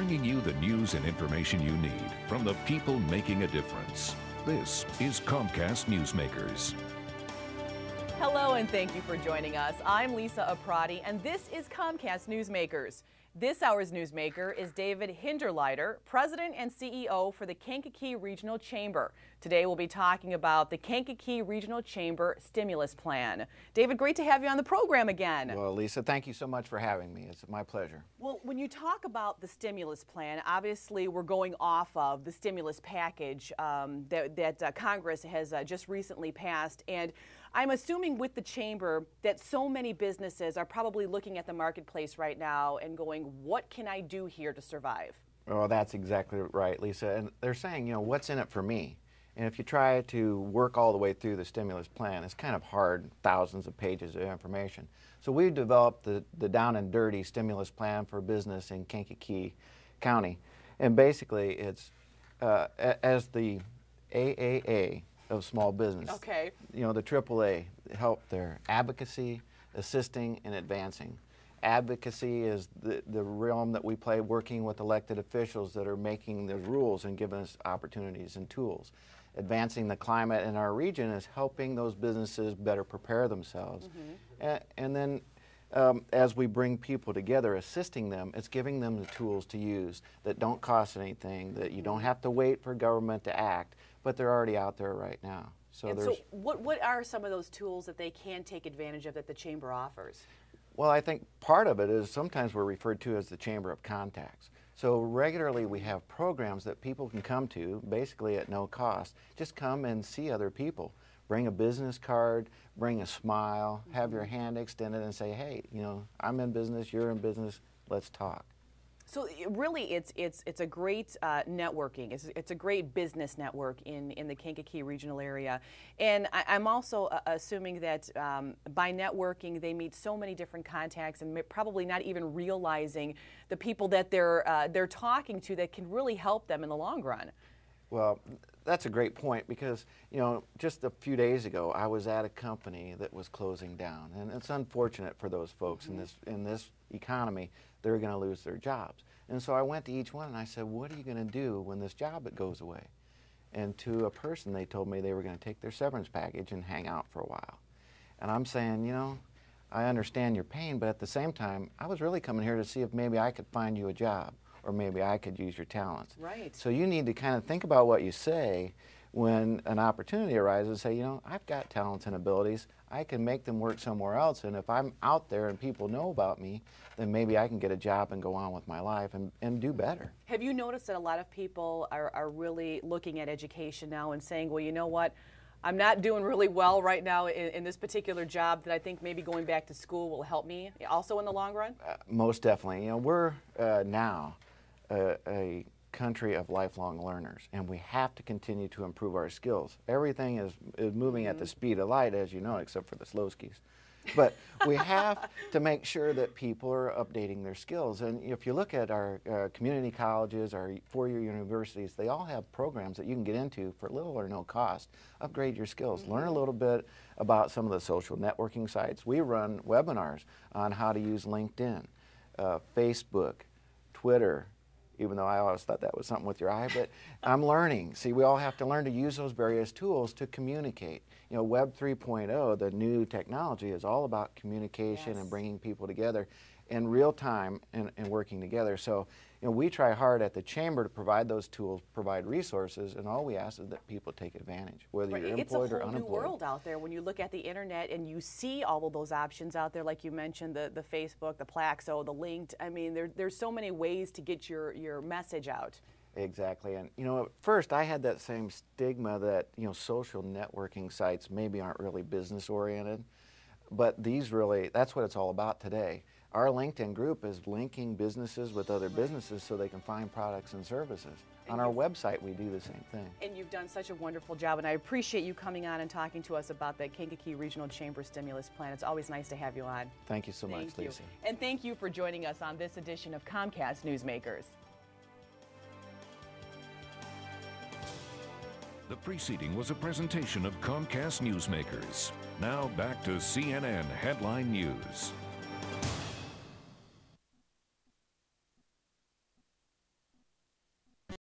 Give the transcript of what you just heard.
bringing you the news and information you need from the people making a difference. This is Comcast Newsmakers. Hello and thank you for joining us. I'm Lisa Aprati and this is Comcast Newsmakers. This hour's newsmaker is David Hinderliter, President and CEO for the Kankakee Regional Chamber. Today we'll be talking about the Kankakee Regional Chamber stimulus plan. David, great to have you on the program again. Well, Lisa, thank you so much for having me. It's my pleasure. Well, when you talk about the stimulus plan, obviously we're going off of the stimulus package that Congress has just recently passed, and I'm assuming with the Chamber that so many businesses are probably looking at the marketplace right now and going, what can I do here to survive? Well, that's exactly right, Lisa. And they're saying, what's in it for me? And if you try to work all the way through the stimulus plan, it's kind of hard, thousands of pages of information. So we've developed the down and dirty stimulus plan for business in Kankakee County. And basically it's as the AAA of small business. Okay. The AAA help their advocacy, assisting, and advancing. Advocacy is the realm that we play working with elected officials that are making the rules and giving us opportunities and tools. Advancing the climate in our region is helping those businesses better prepare themselves. Mm-hmm. And then as we bring people together, assisting them, it's giving them the tools to use that don't cost anything, that you don't have to wait for government to act, but they're already out there right now. So what are some of those tools that they can take advantage of that the Chamber offers? Well, I think part of it is sometimes we're referred to as the Chamber of Contacts. So regularly we have programs that people can come to, basically at no cost. Just come and see other people. Bring a business card, bring a smile, have your hand extended and say, hey, I'm in business, you're in business, let's talk. So really it's a great networking, it's a great business network in the Kankakee regional area. And I'm also assuming that by networking they meet so many different contacts and probably not even realizing the people that they're talking to that can really help them in the long run. Well, that's a great point because, just a few days ago I was at a company that was closing down, and it's unfortunate for those folks. Mm-hmm. in this economy, they're going to lose their jobs. And so I went to each one and I said, what are you going to do when this job goes away? And to a person they told me they were going to take their severance package and hang out for a while. And I'm saying, I understand your pain, but at the same time, I was really coming here to see if maybe I could find you a job, or maybe I could use your talents. Right. So you need to kind of think about what you say when an opportunity arises. Say, I've got talents and abilities. I can make them work somewhere else, and if I'm out there and people know about me, then maybe I can get a job and go on with my life and do better. Have you noticed that a lot of people are really looking at education now and saying, well, you know what, I'm not doing really well right now in this particular job, that I think maybe going back to school will help me also in the long run? Most definitely. We're now a country of lifelong learners, and we have to continue to improve our skills. Everything is moving at the speed of light, as you know, except for the slow skis. But we have to make sure that people are updating their skills. And if you look at our community colleges, our four-year universities, they all have programs that you can get into for little or no cost. Upgrade your skills. Mm-hmm. Learn a little bit about some of the social networking sites. We run webinars on how to use LinkedIn, Facebook, Twitter, even though I always thought that was something with your eye, but I'm learning. See, we all have to learn to use those various tools to communicate. Web 3.0, the new technology, is all about communication. Yes. And bringing people together in real time and working together. So, we try hard at the Chamber to provide those tools, provide resources, and all we ask is that people take advantage, whether you're employed or unemployed. It's a whole new world out there when you look at the internet and you see all of those options out there, like you mentioned, the Facebook, the Plaxo, the Linked. I mean, there's so many ways to get your message out. Exactly. And, at first I had that same stigma that, social networking sites maybe aren't really business oriented, but that's what it's all about today. Our LinkedIn group is linking businesses with other businesses so they can find products and services. On our website, we do the same thing. And you've done such a wonderful job, and I appreciate you coming on and talking to us about the Kankakee Regional Chamber Stimulus Plan. It's always nice to have you on. Thank you so much, Lisa. And thank you for joining us on this edition of Comcast Newsmakers. The preceding was a presentation of Comcast Newsmakers. Now back to CNN Headline News.